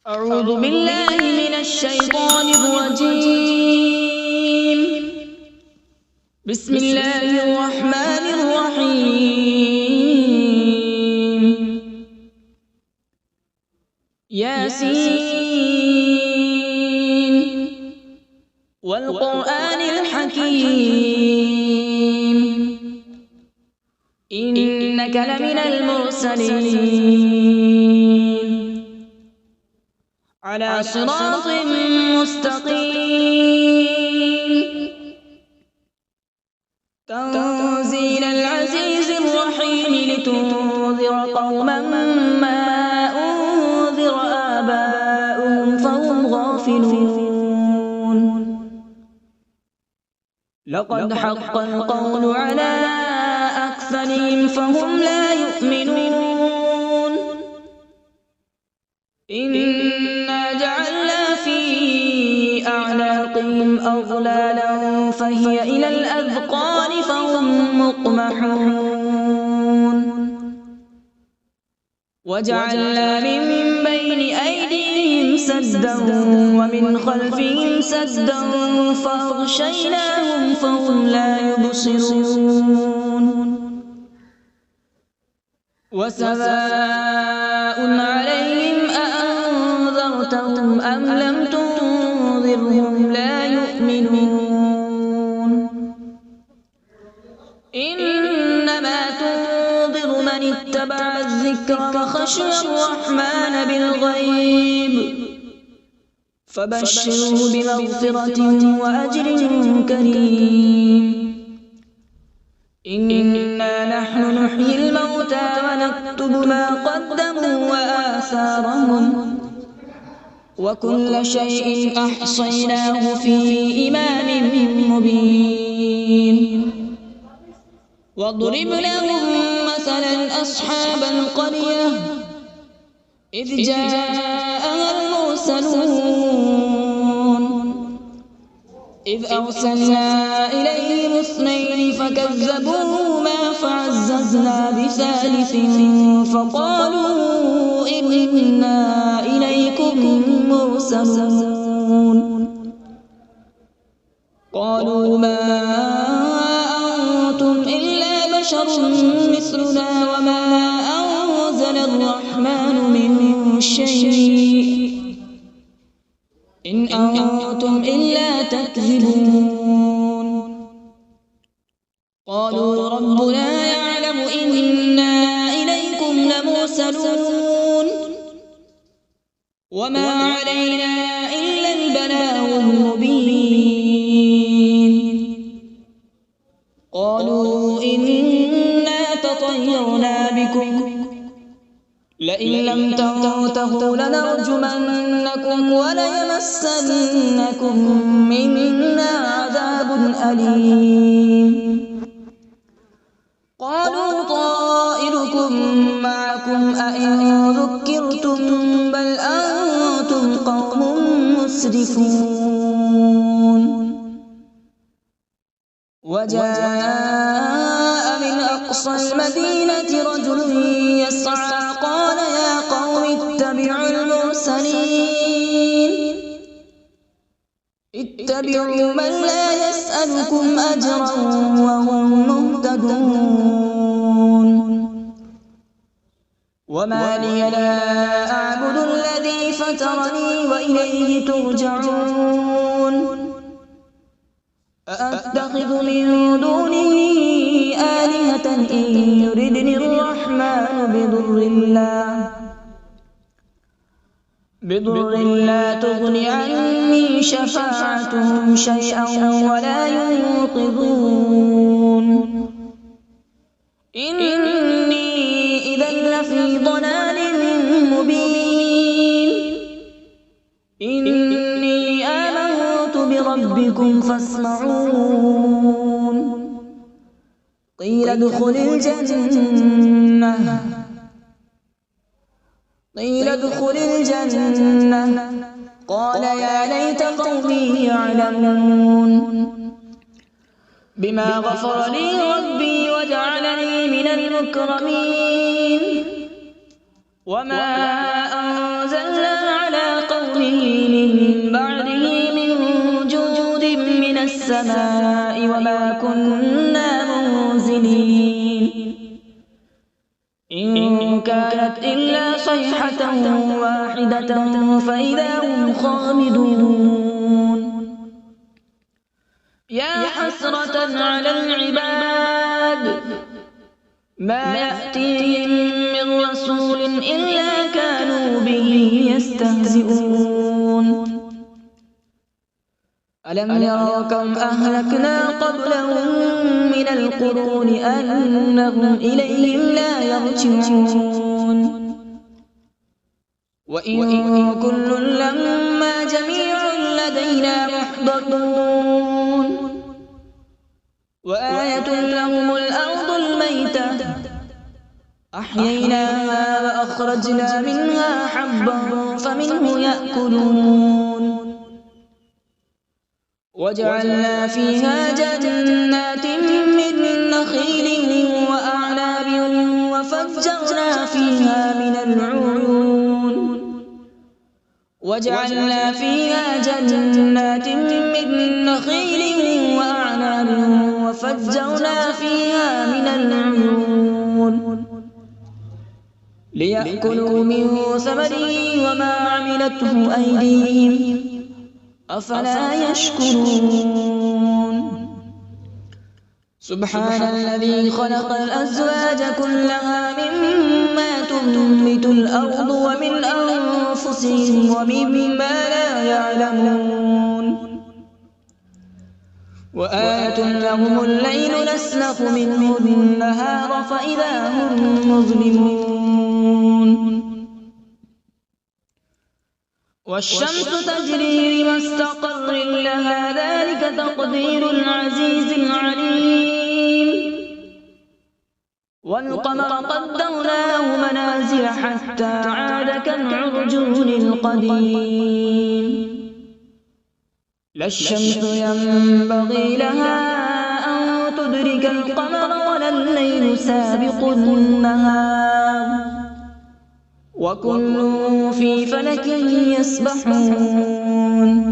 أعوذ بالله من الشيطان الرجيم. بسم الله الرحمن الرحيم. ياسين والقرآن الحكيم إنك لمن المرسلين على صراط مستقيم. تنزيل العزيز الرحيم لتنذر قوما ما أنذر آباؤهم فهم غافلون. لقد حق القول على أكثرهم فهم لا يؤمنون. إنا جعلنا في أعناقهم أغلالا فهي إلى الأذقان فهم مقمحون. وجعلنا من بين أيديهم سدا ومن خلفهم سدا فأغشيناهم فهم لا يبصرون. وسواء عليهم أأنذرتهم أم لم تنذرهم لا يؤمنون. إنما تنذر من اتبع الذكر وخشي الرحمن بالغيب فبشره بمغفرة وأجر كريم. إنا نحن نحيي الموتى ونكتب ما قدموا وآثارهم وكل شيء أحصيناه في إمام مبين. واضرب لهم مثلا أصحاب القرية إذ جاءها المرسلون إذ أرسلنا إليهم اثنين فكذبوهما فعززنا بثالث فقالوا إنا إليكم مرسلون. قالوا ما أنتم إلا بشر مثلنا وما أنزل الرحمن من شيء إن أنتم إلا تكذبون. قالوا ربنا يعلم إنا إليكم لمرسلون وما علينا إلا البلاغ المبين. قالوا إنا تطيرنا بكم لئن لم تنتهوا لنرجمنكم وليمسنكم منا عذاب أليم. قالوا طائركم معكم أئن ذكرتم بل أنتم قوم مسرفون. وجاء من أقصى المدينة رجل يسعى قال يا قوم اتبعوا المرسلين اتبعوا من لا يسألكم أجرا وهم مهتدون. وما لي لا أعبد الذي فطرني وإليه ترجعون. أأتخذ من دونه آلهة إن يردني الرحمن بضر لا تغن عني شفاعتهم شيئا ولا ينقذون. إني إذا لفي ضلال مبين. إني آمنت بربكم فاسمعون. قيل ادخل الجنة قال يا ليت قومي يعلمون. بما غفر لي ربي وجعلني من المكرمين. وما أنزلنا على به من بعده من جود من السماء وما كنا منزلين إن كانت إلا صيحة واحدة فإذا هم خامدون يا حسرة على العباد ما يأتيهم من رسول إلا كانوا به يستهزئون ألم يروا كم أهلكنا قبلهم من القرون أنهم إليهم لا يرجعون وإن كل لما جميع لدينا محضرون وآية لهم الأرض الميتة أحييناها وأخرجنا منها حبا فمنه يأكلون وجعلنا فيها جنات من نخيل وأعناب وفجرنا فيها من العيون وجعلنا فيها جنات من نخيل وأعناب وفجرنا فيها من العيون ليأكلوا من ثمره وما عملته أيديهم أفلا يشكرون سبحان الذي خلق الأزواج كلها مما تنبت الأرض ومن أنفسهم ومما لا يعلمون وآية لهم الليل نسلخ منه النهار فإذا هم مظلمون والشمس تجري لمستقر لها ذلك تقدير العزيز العليم والقمر قدرناه منازل حتى عاد كالعرجون القديم لا الشمس ينبغي لها أن تدرك القمر ولا الليل سابق النهار وكل في فلك يسبحون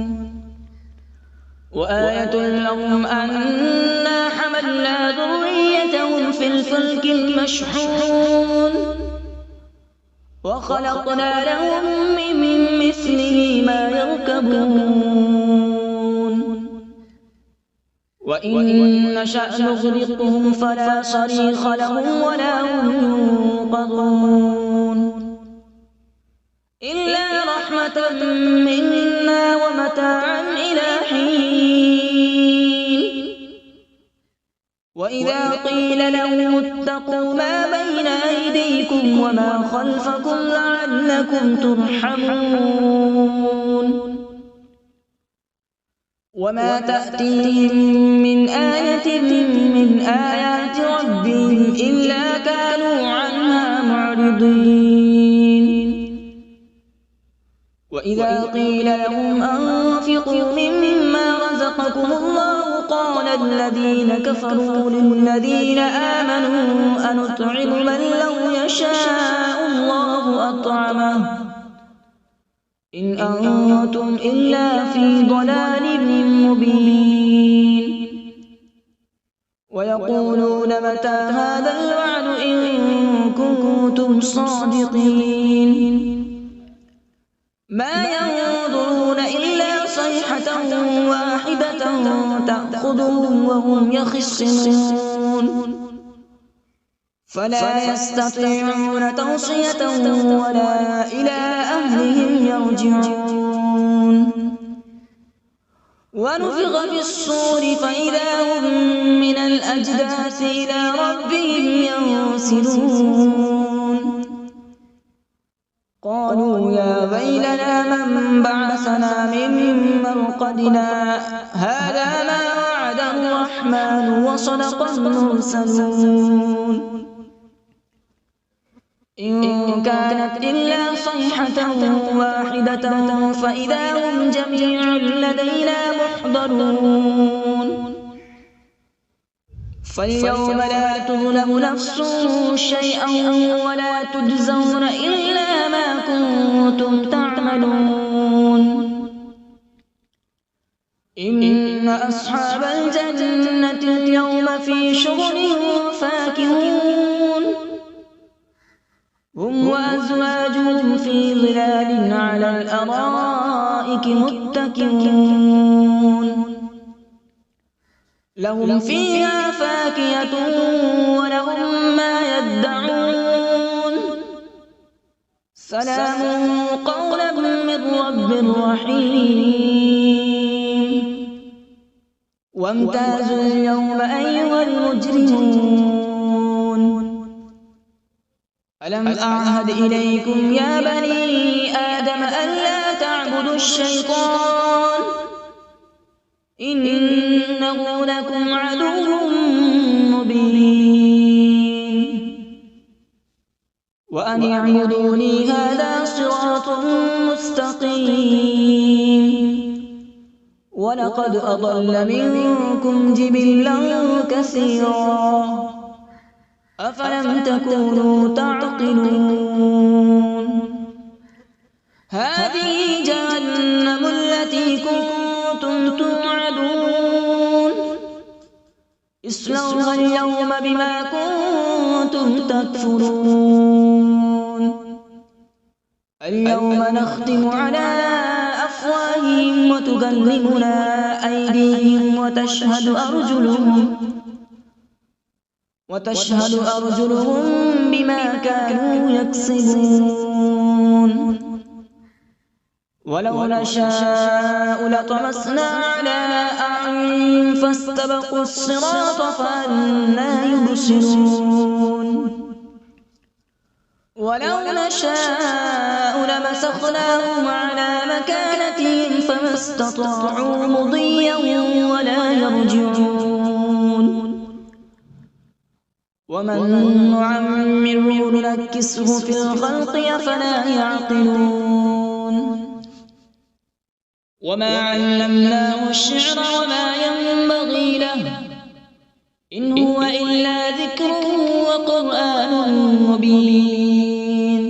وآية لهم أنا حملنا ذريتهم في الفلك المشحون وخلقنا لهم من مثله ما يركبون وإن نشأ نغرقهم فلا صريخ لهم ولا هم ينقذون إلا رحمة منا ومتاعا إلى حين وإذا قيل لهم اتقوا ما بين أيديكم وما خلفكم لعلكم ترحمون وما تأتيهم من آية من آيات ربهم إلا كانوا عنها معرضين وإذا قيل لهم أنفقوا مما رزقكم الله قال الذين كفروا للذين آمنوا أنطعم من لو يشاء الله أطعمه إن أنتم إلا في ضلال مبين ويقولون متى هذا الوعد إن كنتم صادقين ما ينظرون إلا صيحة واحدة تأخذهم وهم يخصمون فلا يستطيعون توصية ولا إلى أهلهم يرجعون ونفخ في الصور فإذا هم من الأجداث إلى ربهم ينسلون قالوا يا ويلنا من بعثنا من مرقدنا هذا ما وعد الرحمن وصدق المرسلون إن كانت إلا صيحة واحدة فإذا هم جميع لدينا محضرون فاليوم لا تظلم نفس شيئا ولا تجزون إلا ما كنتم تعملون إن أصحاب الجنة اليوم في شغل فاكهون هم وأزواجهم في ظلال على الأرائك متكئون لهم فيها فاكهة ولهم ما يدعون سلام قولا من رب رحيم وامتازوا اليوم أيها المجرمون ألم أعهد إليكم يا بني آدم ألا تعبدوا الشيطان إنه لكم عدو مبين وأن اعبدوني هذا صراط مستقيم ولقد أضل منكم جبلا كثيرا أفلم تكونوا تعقلون هذه جهنم التي كنتم توعدون اصلوها اليوم بما كنتم تكفرون اليوم نختم على أفواههم وتكلمنا أيديهم وتشهد أرجلهم بما كانوا يكسبون ولو نشاء لطمسنا على أعينهم فاستبقوا الصراط فأنى يبصرون ولو نشاء لمسخناهم على مكانتهم فما استطاعوا مضيا ولا يرجعون ومن نعمره ننكسه في الخلق أفلا يعقلون وما علمناه الشعر وما ينبغي له إن هو إلا ذكر وقرآن مبين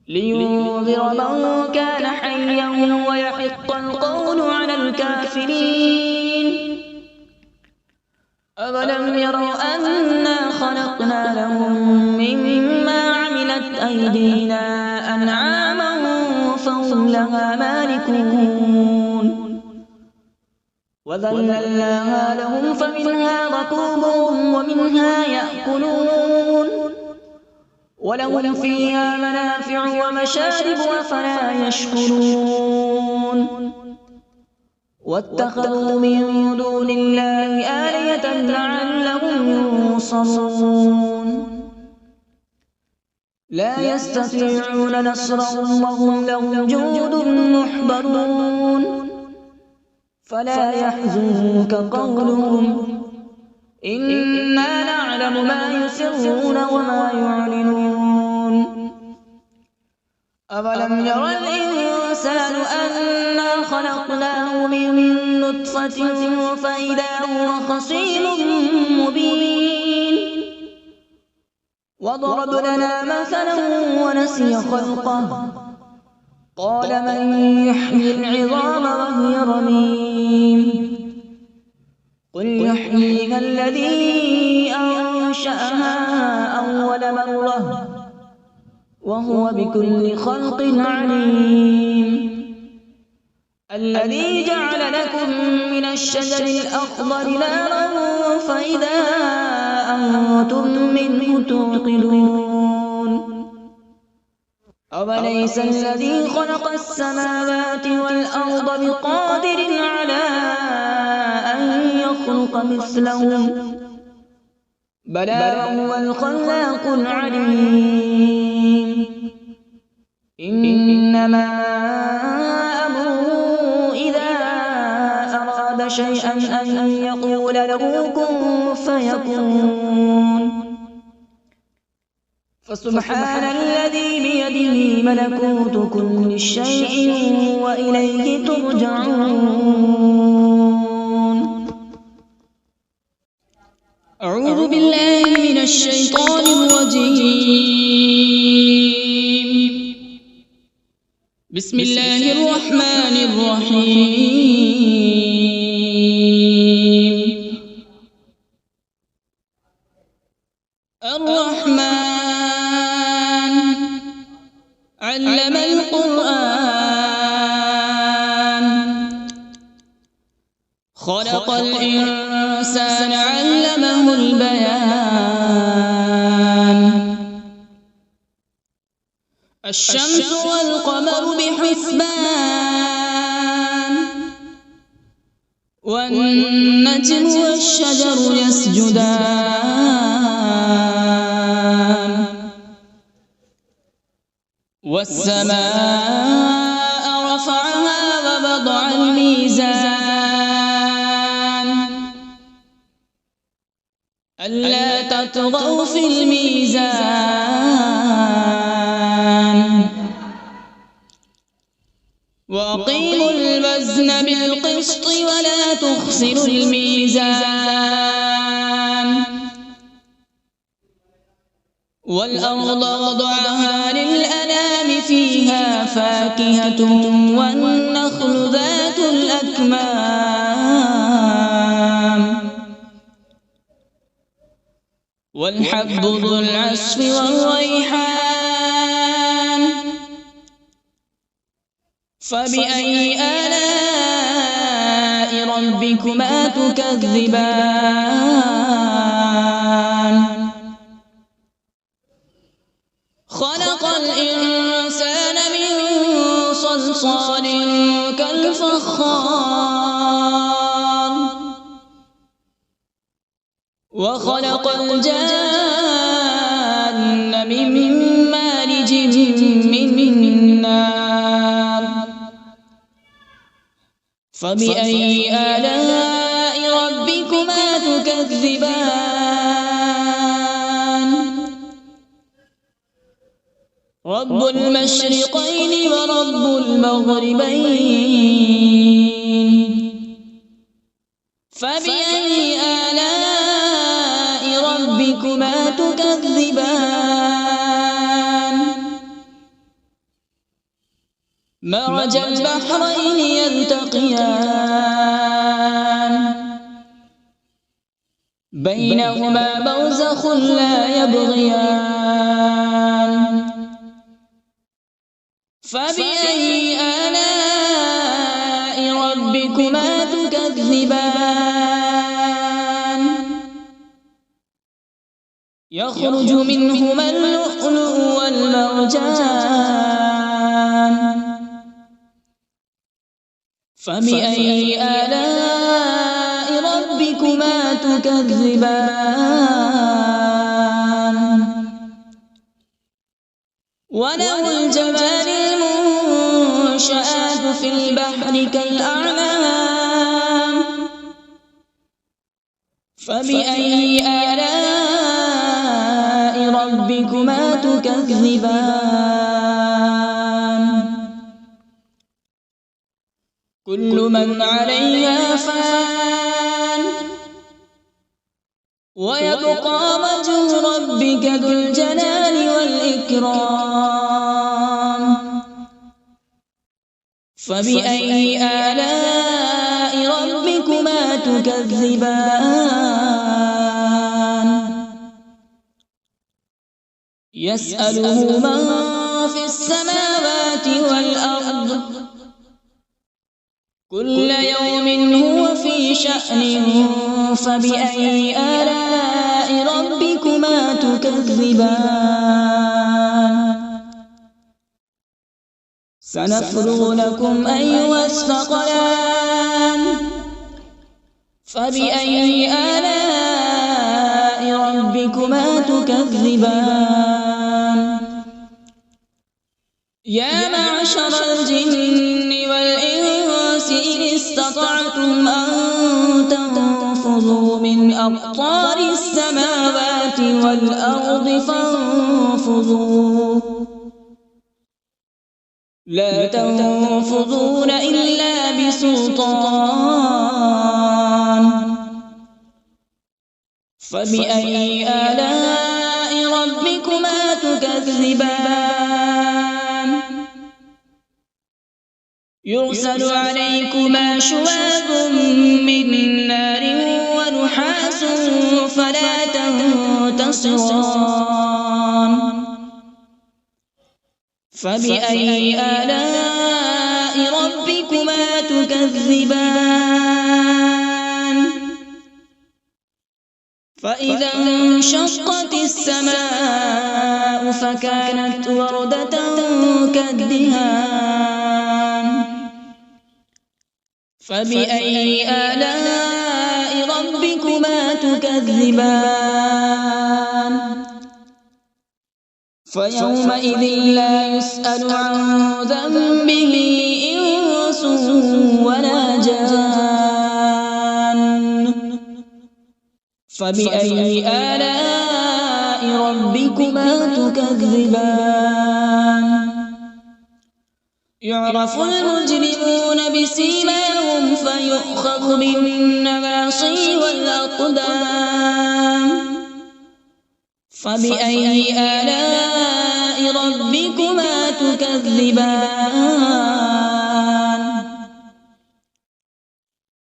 لينذر من كان حيا ويحق القول على الكافرين أولم يروا أنا خلقنا لهم مما عملت أيدينا أنعاما فهم لها مالكون وذللناها لهم فمنها ركوبهم ومنها يأكلون ولهم فيها منافع ومشارب أفلا يشكرون واتخذوا من دون الله آلهة لعلهم ينصرون لا يستطيعون نصرهم وهم لهم جند محضرون فلا يحزنك قولهم إنا نعلم ما يسرون وما يعلنون أولم ير الإنسان أنا خلقناه من نطفة فإذا هو خصيم مبين وضرب لنا مثلا ونسي خلقه قال من يحيي العظام وهي رميم قل يحييها الذي أنشأها أول مرة وهو بكل خلق عليم الذي جعل لكم من الشجر الأخضر نارا فإذا أنتم منه توقدون أوليس الذي خلق السماوات والأرض بقادر على أن يخلق مثلهم بلى وهو الخلاق العليم إنما أمره إذا أراد شيئا أن يقول له كن فيكون فسبحان الذي بيده ملكوت كل شيء وإليه ترجعون أعوذ بالله من الشيطان الرجيم بسم الله الرحمن الرحيم. الرحمن علم القرآن، خلق الإنسان علمه البيان. الشمس والقمر بحسبان، والنجم والشجر يسجدان. والسماء رفعها ووضع الميزان، ألا تطغوا في الميزان. وأقيموا الوزن بالقسط ولا تخسروا الميزان. والأرض وضعها للأنام، فيها فاكهة والنخل ذات الأكمام، والحب ذو العصف والريحان. فبأي آلاء ربكما تكذبان؟ خلق الإنسان من صلصال كالفخار، وخلق الجان من مارج من نار. فبأي آلاء ربكما تكذبان؟ رب المشرقين ورب المغربين. فبأي آلاء ربكما تكذبان؟ مرج البحرين يلتقيان، بينهما برزخ لا يبغيان. فبأي آلاء ربكما تكذبان؟ يخرج منهما اللؤلؤ والمرجان. فبأي آلاء ربكما تكذبان؟ وله الجوار المنشآت في البحر كالأعلام. فبأي آلاء ربكما تكذبان؟ كل من عليها فان، ويبقى وجه ربك ذو الجلال والإكرام. فبأي آلاء ربكما تكذبان؟ يسأله من في السماوات والأرض، كل يوم هو في شأن. فبأي آلاء ربكما تكذبان؟ سنفرغ لكم أيها الثقلان. فبأي آلاء ربكما تكذبان؟ يا معشر الجن والإنس إن استطعتم أن تنفذوا من أقطار السماوات والأرض فانفذوا، لا تنفذون إلا بسلطان. فبأي آلاء ربكما تكذبان؟ يرسل عليكما شواظ من نار ونحاس فلا تنتصران فبأي آلاء ربكما تكذبان فإذا انشقت السماء فكانت وردة كالدهان فبأي آلاء ربكما تكذبان فيومئذ لا يسأل عن ذنبه إنس ولا جان فبأي آلاء ربكما تكذبان يعرف المجرمون بسيماهم فيؤخذ بالنواصي والأقدام فبأي آلاء ربكما تكذبان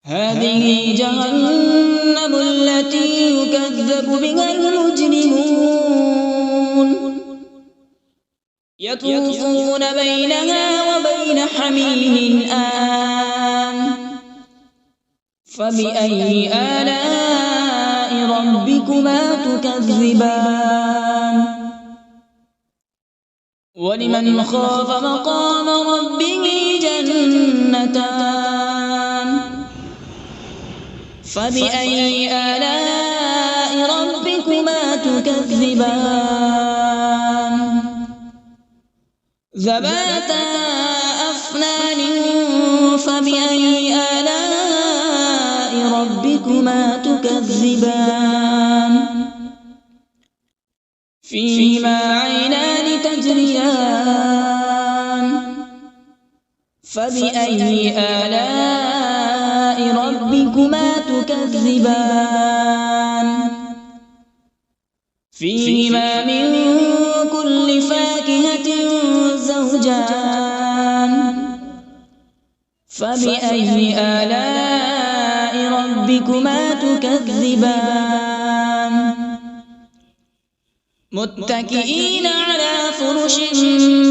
هذه جهنم التي يكذب بها المجرمون يطوفون بينها وبين حميم آن فبأي آلاء ربكما تكذبان ولمن خاف مقام ربه جنتان فبأي آلاء ربكما تكذبان ذواتا أفنان فبأي آلاء ربكما تكذبان فيهما عينان تجريان فبأي آلاء ربكما تكذبان فيهما من كل فاكهة زوجان فبأي آلاء ربكما تكذبان متكئين على فرش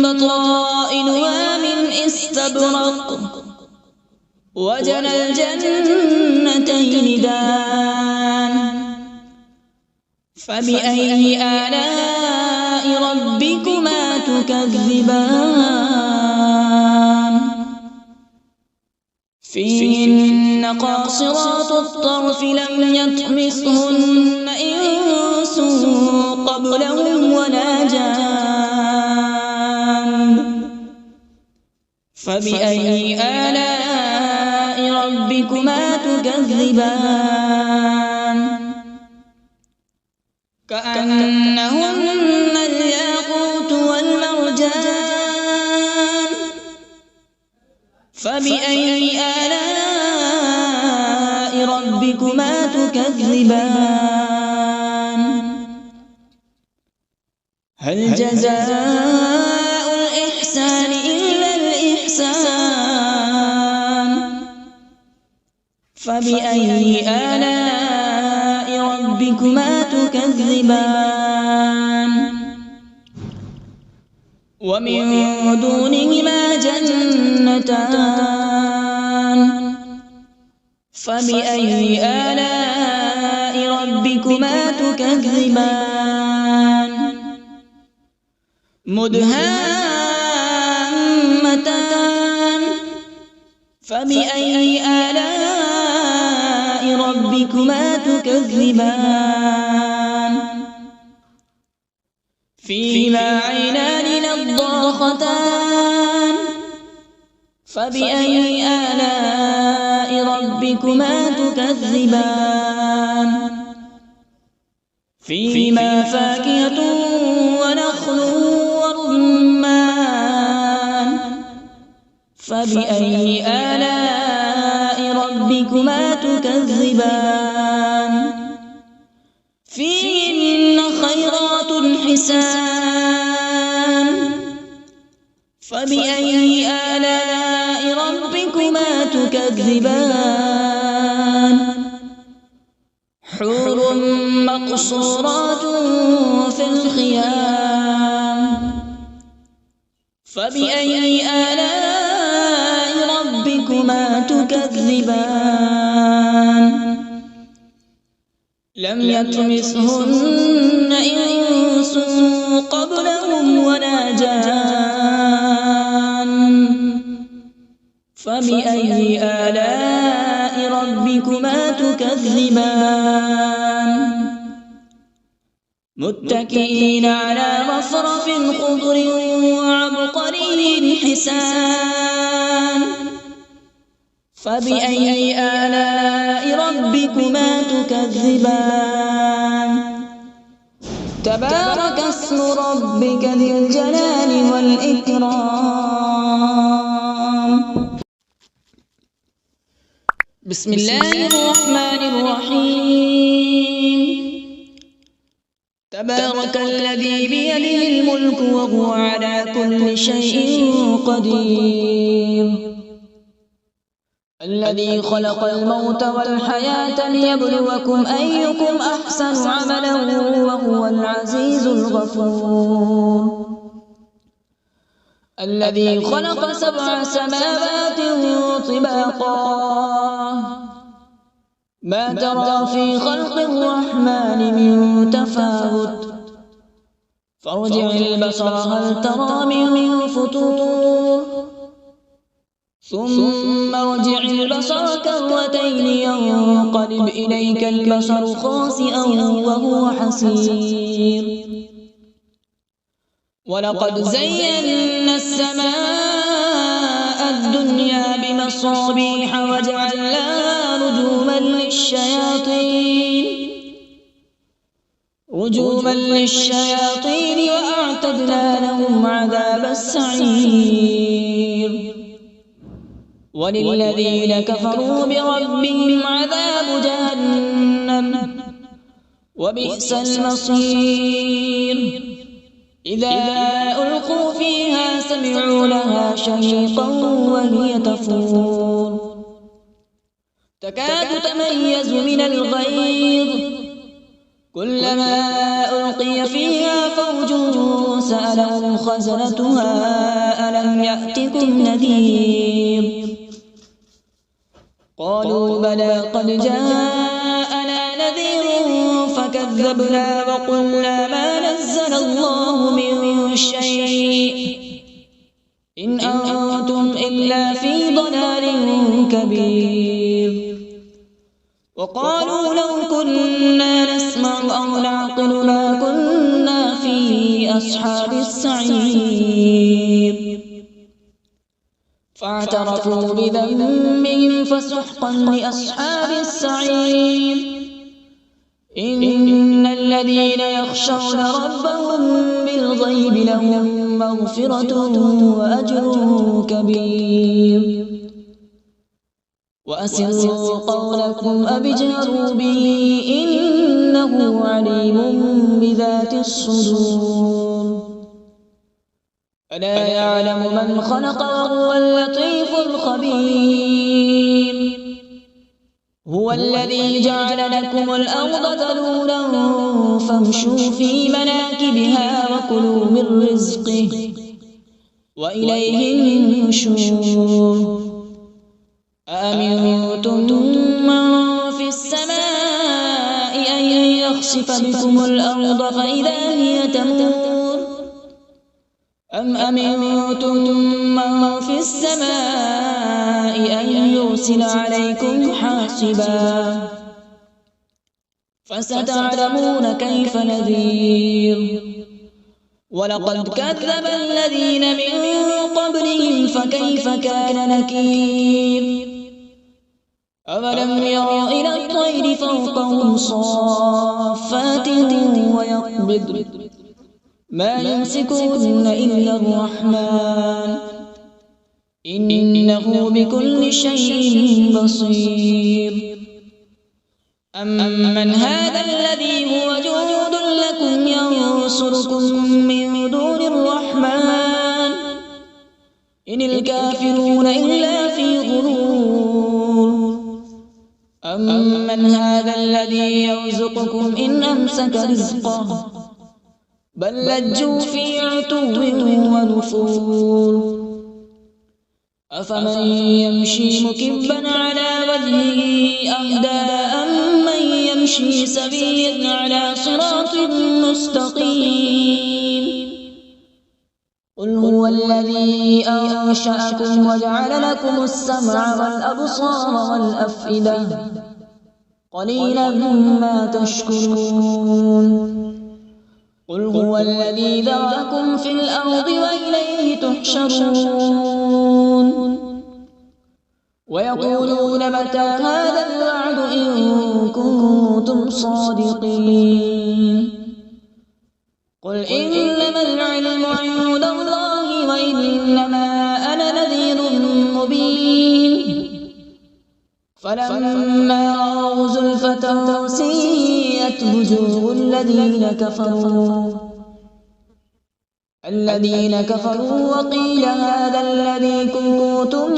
بطائنها من استبرق وجنى الجنتين دان فبأي آلاء ربكما تكذبان فيهن قاصرات الطرف لم يطمثهن إنس قبلهم ولا جان فبأي آلاء ربكما تكذبان كأنهن الياقوت والمرجان فبأي آلاء ربكما تكذبان هل جزاء الإحسان إلا الإحسان فبأي آلاء ربكما تكذبان ومن دونهما جنتان فبأي آلاء ربكما تكذبان مدهامتان فبأي آلاء ربكما تكذبان فيهما عينان نضاختان فبأي آلاء ربكما تكذبان فيهما فاكهة ونخل ورمان فبأي آلاء ربكما تكذبان فيهن خيرات حسان فبأي آلاء ربكما تكذبان حور مقصورات في الخيام فبأي آلاء ربكما تكذبان لم يطمثهن إنس قبلهم ولا جان فبأي آلاء ربكما تكذبان متكئين على رفرف خضر وعبقري حسان فبأي آلاء ربكما تكذبان تبارك اسم ربك ذي الجلال والإكرام بسم الله الرحمن الرحيم تبارك الذي بيده الملك وهو على كل شيء قدير الذي خلق الموت والحياة ليبلوكم أيكم أحسن عملا وهو العزيز الغفور الذي خلق 7 سماوات طباقا ما ترى في خلق الرحمن من تفاوت فارجع البصر هل ترى من فطور ثم ارجع البصر كرتين ينقلب إليك البصر خاسئا وهو حسير ولقد زينا السماء الدنيا بمصابيح وجعلناها رجوما للشياطين وأعتدنا لهم عذاب السعير وللذين كفروا بربهم عذاب جهنم وبئس المصير إذا ألقوا فيها سمعوا لها شهيقا وهي تفور تكاد تميز من الغيظ كلما ألقي فيها فوج سألهم خزنتها ألم يأتكم نذير قالوا بلى قد جاءنا نذير فكذبنا وقلنا ما نزل الله من شيء إن أنتم إلا في ضلال كبير وقالوا لو كنا نسمع أو نعقل ما كنا في أصحاب السعير فاعترفوا بذنبهم فسحقا لأصحاب السعير إن الذين يخشون ربهم بالغيب لهم مغفرة وأجر كبير وأسروا قولكم أو اجهروا به إنه عليم بذات الصدور ألا يعلم من خلق وهو اللطيف الخبير هو الذي جعل لكم الأرض ذلولا فامشوا في مناكبها وكلوا من رزقه وإليه النشور أأمنتم من في السماء أن يخسف بكم الأرض فإذا هي تمور أم أمنتم من في السماء أن يرسل عليكم حاصبا فستعلمون كيف نذير ولقد كذب الذين من قبلهم فكيف كان نكير أولم يروا إلى الطير فوقهم صافات ويقبض ما يمسكهن إلا الرحمن إنه بكل شيء بصير أمن هذا الذي هو جند لكم ينصركم من دون الرحمن إن الكافرون إلا في غرور أمن هذا الذي يرزقكم إن أمسك رزقه بل لجوا في عتو ونفور أفمن يمشي مكبا على وجهه أهدى أمن يمشي سويا على صراط مستقيم قل هو الذي أنشأكم وجعل لكم السمع والأبصار والأفئدة قليلا ما تشكرون قل هو الذي ذرأكم في الأرض وإليه تحشرون ويقولون متى هذا الوعد إن كنتم صادقين قل إنما العلم عند الله وإنما أنا نذير مبين فلما رأوا زلفة سيئت وجوه الذين كفروا وقيل هذا الذي كنتم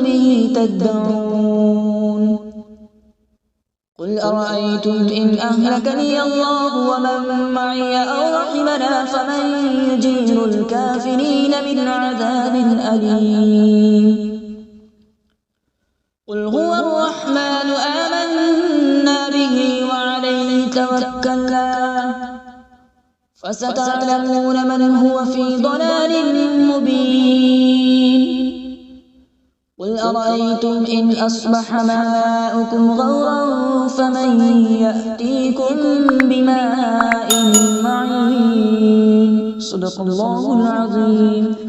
به تدعون قل أرأيتم إن أهلكني الله ومن معي أو رحمنا فمن يجير الكافرين من عذاب أليم قل هو الرحمن آمنا به وعليه توكلنا فستعلمون من هو في ضلال مبين قل أرأيتم إن أصبح ماؤكم غورا فمن يأتيكم بماء معين صدق الله العظيم.